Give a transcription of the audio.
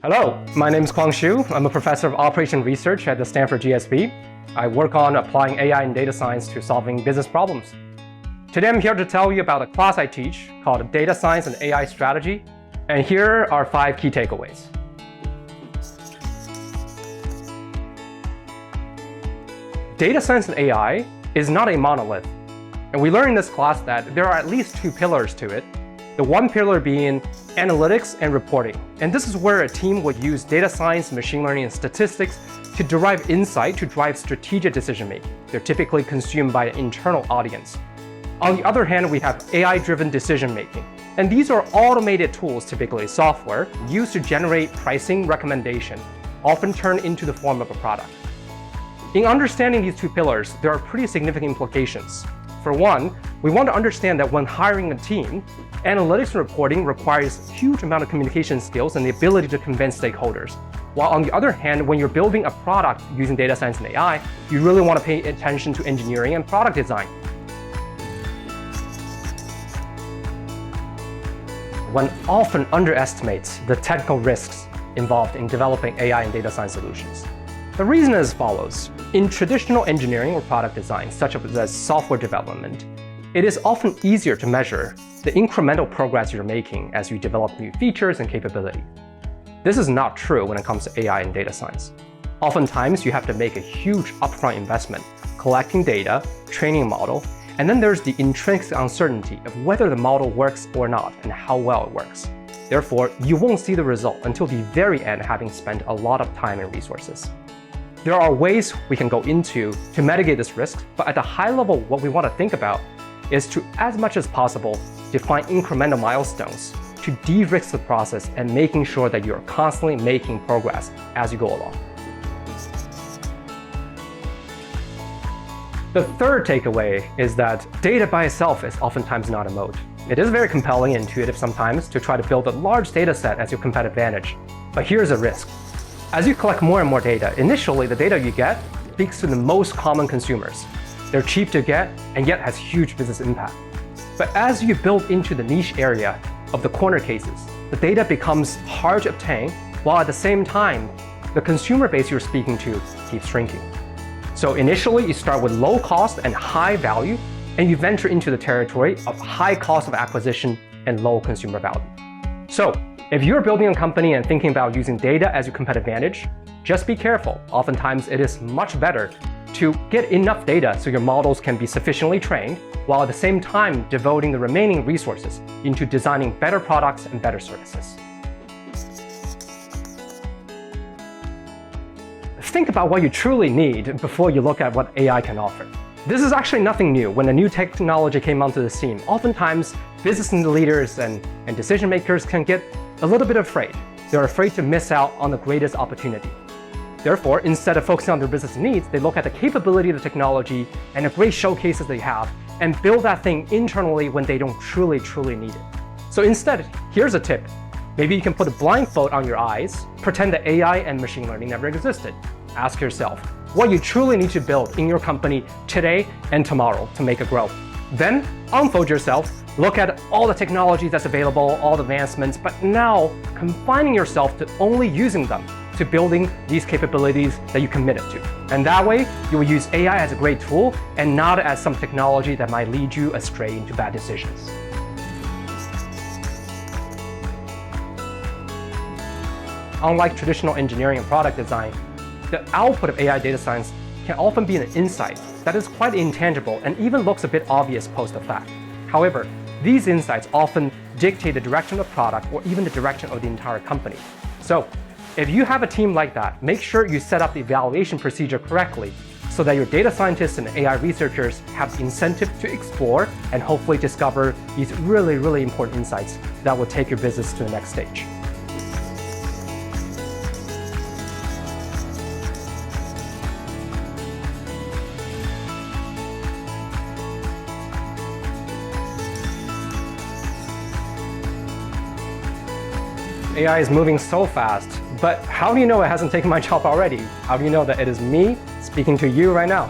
Hello, my name is Kuang Xu. I'm a professor of operation research at the Stanford GSB. I work on applying AI and data science to solving business problems. Today I'm here to tell you about a class I teach called Data Science and AI Strategy. And here are 5 key takeaways. Data science and AI is not a monolith. And we learned in this class that there are at least 2 pillars to it. The one pillar being analytics and reporting. And this is where a team would use data science, machine learning, and statistics to derive insight to drive strategic decision-making. They're typically consumed by an internal audience. On the other hand, we have AI-driven decision-making. And these are automated tools, typically software, used to generate pricing recommendation, often turned into the form of a product. In understanding these 2 pillars, there are pretty significant implications. For one, we want to understand that when hiring a team, analytics and reporting requires a huge amount of communication skills and the ability to convince stakeholders. While on the other hand, when you're building a product using data science and AI, you really want to pay attention to engineering and product design. One often underestimates the technical risks involved in developing AI and data science solutions. The reason is as follows. In traditional engineering or product design, such as software development, it is often easier to measure the incremental progress you're making as you develop new features and capability. This is not true when it comes to AI and data science. Oftentimes, you have to make a huge upfront investment, collecting data, training a model, and then there's the intrinsic uncertainty of whether the model works or not and how well it works. Therefore, you won't see the result until the very end, having spent a lot of time and resources. There are ways we can go into to mitigate this risk, but at the high level, what we want to think about is to, as much as possible, define incremental milestones to de-risk the process and making sure that you're constantly making progress as you go along. The third takeaway is that data by itself is oftentimes not a moat. It is very compelling and intuitive sometimes to try to build a large data set as your competitive advantage. But here's a risk. As you collect more and more data, initially the data you get speaks to the most common consumers. They're cheap to get and yet has huge business impact. But as you build into the niche area of the corner cases, the data becomes hard to obtain, while at the same time, the consumer base you're speaking to keeps shrinking. So initially, you start with low cost and high value, and you venture into the territory of high cost of acquisition and low consumer value. So if you're building a company and thinking about using data as your competitive advantage, just be careful. Oftentimes, it is much better to get enough data so your models can be sufficiently trained, while at the same time devoting the remaining resources into designing better products and better services. Think about what you truly need before you look at what AI can offer. This is actually nothing new. When a new technology came onto the scene, oftentimes business leaders and decision makers can get a little bit afraid. They're afraid to miss out on the greatest opportunity. Therefore, instead of focusing on their business needs, they look at the capability of the technology and the great showcases they have and build that thing internally when they don't truly need it. So instead, here's a tip. Maybe you can put a blindfold on your eyes, pretend that AI and machine learning never existed. Ask yourself what you truly need to build in your company today and tomorrow to make it grow. Then unfold yourself, look at all the technology that's available, all the advancements, but now confining yourself to only using them to building these capabilities that you committed to. And that way, you will use AI as a great tool and not as some technology that might lead you astray into bad decisions. Unlike traditional engineering and product design, the output of AI data science can often be an insight that is quite intangible and even looks a bit obvious post the fact. However, these insights often dictate the direction of the product or even the direction of the entire company. So, if you have a team like that, make sure you set up the evaluation procedure correctly so that your data scientists and AI researchers have the incentive to explore and hopefully discover these really important insights that will take your business to the next stage. AI is moving so fast, but how do you know it hasn't taken my job already? How do you know that it is me speaking to you right now?